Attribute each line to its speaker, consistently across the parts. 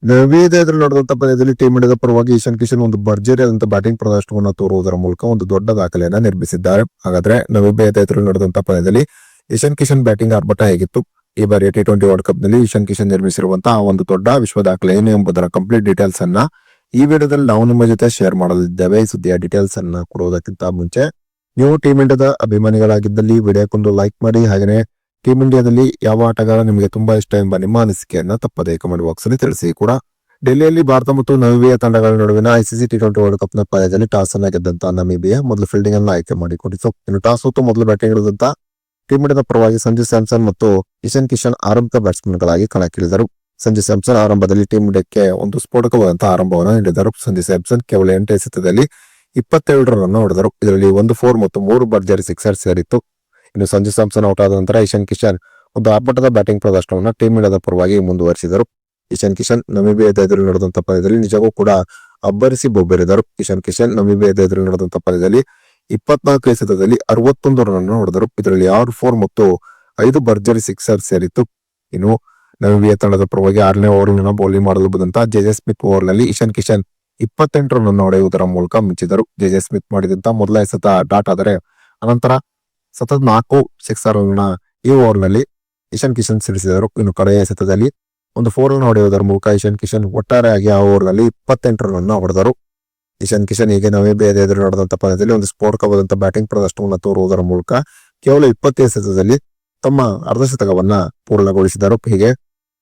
Speaker 1: ನವೀದೇದ್ರಲ್ಲಿ ನಡೆದಂತ ಪಂದ್ಯದಲ್ಲಿ ಟೀಮ್ ಇಂಡಿಯಾದ ಪರವಾಗಿ ಈಶಾನ್ ಕಿಶನ್ ಒಂದು ಭರ್ಜರಿ ಆದಂತ ಬ್ಯಾಟಿಂಗ್ ಪ್ರದರ್ಶನವನ್ನು ತೋರುವುದರ ಮೂಲಕ ಒಂದು ದೊಡ್ಡ ದಾಖಲೆಯನ್ನ ನಿರ್ಮಿಸಿದ್ದಾರೆ. ಹಾಗಾದ್ರೆ ನವೀದೇದ್ರಲ್ಲಿ ನಡೆದಂತ ಪಂದ್ಯದಲ್ಲಿ ಈಶಾನ್ ಕಿಶನ್ ಬ್ಯಾಟಿಂಗ್ ಆರ್ಭಟ ಹೇಗಿತ್ತು, ಈ ಬಾರಿ T20 ವರ್ಲ್ಡ್ ಕಪ್ ನಲ್ಲಿ ಈಶಾನ್ ಕಿಶನ್ ನಿರ್ಮಿಸಿರುವಂತಹ ಒಂದು ದೊಡ್ಡ ವಿಶ್ವ ದಾಖಲೆ ಏನು ಎಂಬುದರ ಕಂಪ್ಲೀಟ್ ಡೀಟೇಲ್ಸ್ ಅನ್ನ ಈ ವಿಡಿಯೋದಲ್ಲಿ ನಾವು ನಿಮ್ಮ ಜೊತೆ ಶೇರ್ ಮಾಡಲಿದ್ದೇವೆ. ಈ ಸುದ್ದಿಯ ಡೀಟೇಲ್ಸ್ ಅನ್ನ ಕೊಡುವುದಕ್ಕಿಂತ ಮುಂಚೆ ನೀವು ಟೀಮ್ ಇಂಡಿಯಾದ ಅಭಿಮಾನಿಗಳಾಗಿದ್ದಲ್ಲಿ ವಿಡಿಯೋಕ್ಕೊಂದು ಲೈಕ್ ಮಾಡಿ, ಹಾಗೆ ಟೀಮ್ ಇಂಡಿಯಾದಲ್ಲಿ ಯಾವ ಆಟಗಾರ ನಿಮಗೆ ತುಂಬಾ ಇಷ್ಟ ಎಂಬ ನಿಮ್ಮ ಅನಿಸಿಕೆಯನ್ನ ತಪ್ಪದೇ ಕಮೆಂಟ್ ಬಾಕ್ಸ್ ಅಲ್ಲಿ ತಿಳಿಸಿ. ಕೂಡ ಡೆಲ್ಲಿಯಲ್ಲಿ ಭಾರತ ಮತ್ತು ನಮಿಬಿಯಾ ತಂಡಗಳ ನಡುವಿನ ICC T20 ವರ್ಲ್ಡ್ ಕಪ್ ನ ಪಂದ್ಯದಲ್ಲಿ ಟಾಸ್ ಅನ್ನ ಗೆದ್ದಂತ ನಮಿಬಿಯಾ ಮೊದಲು ಫೀಲ್ಡಿಂಗ್ ಅನ್ನು ಆಯ್ಕೆ ಮಾಡಿಕೊಂಡಿತು. ಇನ್ನು ಟಾಸ್ ಹೊತ್ತು ಮೊದಲು ಬ್ಯಾಟಿಂಗ್ ಇಳಿದಂತ ಟೀಮ್ ಇಂಡಿಯಾದ ಪರವಾಗಿ ಸಂಜು ಸ್ಯಾಮ್ಸನ್ ಮತ್ತು ಈಶಾನ್ ಕಿಶನ್ ಆರಂಭಿಕ ಬ್ಯಾಟ್ಸ್ಮನ್ ಗಳಾಗಿ ಕಣಕ್ಕಿಳಿದರು. ಸಂಜು ಸ್ಯಾಮ್ಸನ್ ಆರಂಭದಲ್ಲಿ ಟೀಮ್ ಇಂಡಿಯಾಕ್ಕೆ ಒಂದು ಸ್ಫೋಟಕವಾದಂತಹ ಆರಂಭವನ್ನು ನೀಡಿದರು. ಸಂಜು ಸ್ಯಾಮ್ಸನ್ ಕೇವಲ 8 ಎಸೆತದಲ್ಲಿ 27 ರನ್ ಹೊಡೆದರು. ಇದರಲ್ಲಿ 1 4 ಮತ್ತು 3 ಭರ್ಜರಿ ಸಿಕ್ಸರ್ ಸೇರಿತ್ತು. ಇನ್ನು ಸಂಜು ಸ್ಯಾಮ್ಸನ್ ಔಟ್ ಆದ ನಂತರ ಈಶಾನ್ ಕಿಶನ್ ಒಂದು ಆರ್ಭಟದ ಬ್ಯಾಟಿಂಗ್ ಪ್ರದರ್ಶನವನ್ನು ಟೀಮ್ ಇಂಡಿಯಾದ ಪರವಾಗಿ ಮುಂದುವರಿಸಿದರು. ಈಶಾನ್ ಕಿಶನ್ ನಮಿಬಿಯಾದ ಎದುರು ನಡೆದಂತ ಪಂದ್ಯದಲ್ಲಿ ನಿಜಕ್ಕೂ ಕೂಡ ಅಬ್ಬರಿಸಿ ಬೊಬ್ಬರಿದರು. ಈಶಾನ್ ಕಿಶನ್ ನಮಿಬಿಯಾದ ಎದುರು ನಡೆದಂತ ಪಂದ್ಯದಲ್ಲಿ 24 ಎಸೆತದಲ್ಲಿ 61 ರನ್ ಹೊಡೆದರು. ಇದರಲ್ಲಿ 6 4 ಮತ್ತು 5 ಭರ್ಜರಿ ಸಿಕ್ಸರ್ ಸೇರಿತ್ತು. ಇನ್ನು ನಮಿಬಿಯಾ ತಂಡದ ಪರವಾಗಿ 6ನೇ ಓವರ್ನ ಬೌಲಿಂಗ್ ಮಾಡಲು ಬಂದಂತಹ ಜೆ ಸ್ಮಿತ್ ಓವರ್ನಲ್ಲಿ ಈಶಾನ್ ಕಿಶನ್ 28 ರನ್ ಹೊಡೆಯುವುದರ ಮೂಲಕ ಮಿಂಚಿದರು. ಜೆ ಸ್ಮಿತ್ ಮಾಡಿದಂತ ಮೊದಲ ಎಸೆತ ಡಾಟ್ ಆದರೆ ಅನಂತರ ಸತತ 4 ಸಿಕ್ಸರ್ ಈ ಓವರ್ನಲ್ಲಿ ಈಶಾನ್ ಕಿಶನ್ ಸಿಡಿಸಿದರು. ಇನ್ನು ಕಡೆಯ ಎಸೆತದಲ್ಲಿ ಒಂದು 4 ರನ್ ಹೊಡೆಯುವುದರ ಮೂಲಕ ಈಶಾನ್ ಕಿಶನ್ ಒಟ್ಟಾರೆಯಾಗಿ ಆ ಓವರ್ನಲ್ಲಿ 28 ರನ್ ಹೊಡೆದರು. ಈಶಾನ್ ಕಿಶನ್ ಹೀಗೆ ನಮಿಬಿಯಾದ ಎದುರು ನಡೆದಂತ ಪಂದ್ಯದಲ್ಲಿ ಒಂದು ಸ್ಫೋಟಕವಾದಂತಹ ಬ್ಯಾಟಿಂಗ್ ಪ್ರದರ್ಶನವನ್ನು ತೋರುವುದರ ಮೂಲಕ ಕೇವಲ 20 ಎಸೆತದಲ್ಲಿ ತಮ್ಮ ಅರ್ಧಶತಕವನ್ನ ಪೂರ್ಣಗೊಳಿಸಿದರು. ಹೀಗೆ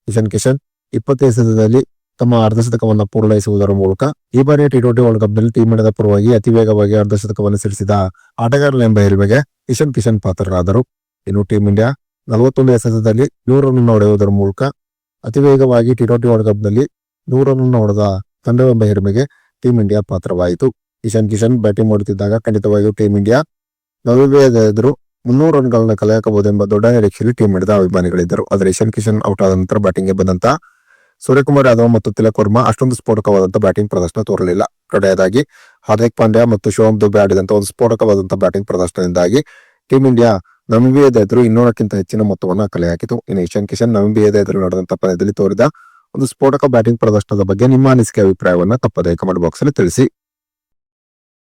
Speaker 1: ಈಶಾನ್ ಕಿಶನ್ 20 ಎಸೆತದಲ್ಲಿ ತಮ್ಮ ಅರ್ಧಶತಕವನ್ನ ಪೂರ್ಣಗೊಳಿಸುವುದರ ಮೂಲಕ ಈ ಬಾರಿ T20 ವರ್ಲ್ಡ್ ಕಪ್ ನಲ್ಲಿ ಟೀಮ್ ಇಂಡಿಯಾದ ಪರವಾಗಿ ಅತಿ ವೇಗವಾಗಿ ಅರ್ಧಶತಕವನ್ನು ಸಿಡಿಸಿದ ಆಟಗಾರನೆಂಬ ಹೆಮ್ಮೆಗೆ ಈಶಾನ್ ಕಿಶನ್ ಪಾತ್ರರಾದರು. ಇನ್ನು ಟೀಮ್ ಇಂಡಿಯಾ 41 ಎಸೆತದಲ್ಲಿ 100 ರನ್ ಹೊಡೆಯುವುದರ ಮೂಲಕ ಅತಿ ವೇಗವಾಗಿ T20 ವರ್ಲ್ಡ್ ಕಪ್ ನಲ್ಲಿ 100 ರನ್ ಹೊಡೆದ ತಂಡವೆಂಬ ಹೆಮ್ಮೆಗೆ ಟೀಮ್ ಇಂಡಿಯಾ ಪಾತ್ರವಾಯಿತು. ಈಶಾನ್ ಕಿಶನ್ ಬ್ಯಾಟಿಂಗ್ ಮಾಡುತ್ತಿದ್ದಾಗ ಖಂಡಿತವಾಗಿಯೂ ಟೀಮ್ ಇಂಡಿಯಾ ನಮಿಬಿಯಾದ ಎದುರು 300 ರನ್ಗಳನ್ನ ಕಲೆ ಹಾಕಬಹುದೆಂಬ ದೊಡ್ಡ ನಿರೀಕ್ಷೆಯಲ್ಲಿ ಟೀಮ್ ಇಂಡಿಯಾದ ಅಭಿಮಾನಿಗಳಿದ್ದರು. ಆದರೆ ಈಶಾನ್ ಕಿಶನ್ ಔಟ್ ಆದ ನಂತರ ಬ್ಯಾಟಿಂಗ್ಗೆ ಬಂದಂತ ಸೂರ್ಯಕುಮಾರ್ ಯಾದವ್ ಮತ್ತು ತಿಲಕ್ ವರ್ಮಾ ಅಷ್ಟೊಂದು ಸ್ಫೋಟಕವಾದಂತಹ ಬ್ಯಾಟಿಂಗ್ ಪ್ರದರ್ಶನ ತೋರಲಿಲ್ಲ. ಕಡೆಯದಾಗಿ ಹಾರ್ದಿಕ್ ಪಾಂಡ್ಯ ಮತ್ತು ಶಿವಮ್ ದುಬೆ ಆಡಿದಂತ ಒಂದು ಸ್ಫೋಟಕವಾದಂತಹ ಬ್ಯಾಟಿಂಗ್ ಪ್ರದರ್ಶನದಿಂದಾಗಿ ಟೀಮ್ ಇಂಡಿಯಾ ನಮಿಬಿಯಾದ ಎದುರು 200ಕ್ಕಿಂತ ಹೆಚ್ಚಿನ ಮೊತ್ತವನ್ನ ಕಲೆ ಹಾಕಿತು. ಇನ್ನು ಈಶಾನ್ ಕಿಶನ್ ನಮಿಬಿಯಾದ ಎದುರು ನಡೆದಂತಹ ಪಂದ್ಯದಲ್ಲಿ ತೋರಿದ ಒಂದು ಸ್ಫೋಟಕ ಬ್ಯಾಟಿಂಗ್ ಪ್ರದರ್ಶನದ ಬಗ್ಗೆ ನಿಮ್ಮ ಅನಿಸಿಕೆ ಅಭಿಪ್ರಾಯವನ್ನ ತಪ್ಪದೇ ಕಮೆಂಟ್ ಬಾಕ್ಸ್ ಅಲ್ಲಿ ತಿಳಿಸಿ.